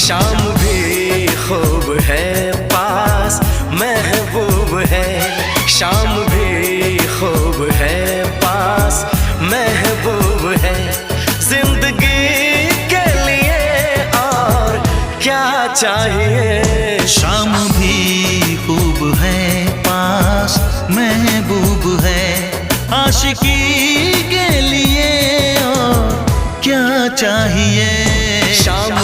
शाम भी खूब है पास महबूब है, शाम भी खूब है पास महबूब है। जिंदगी के लिए और क्या चाहिए। शाम भी खूब है पास महबूब है, आशिकी के लिए और क्या चाहिए। शाम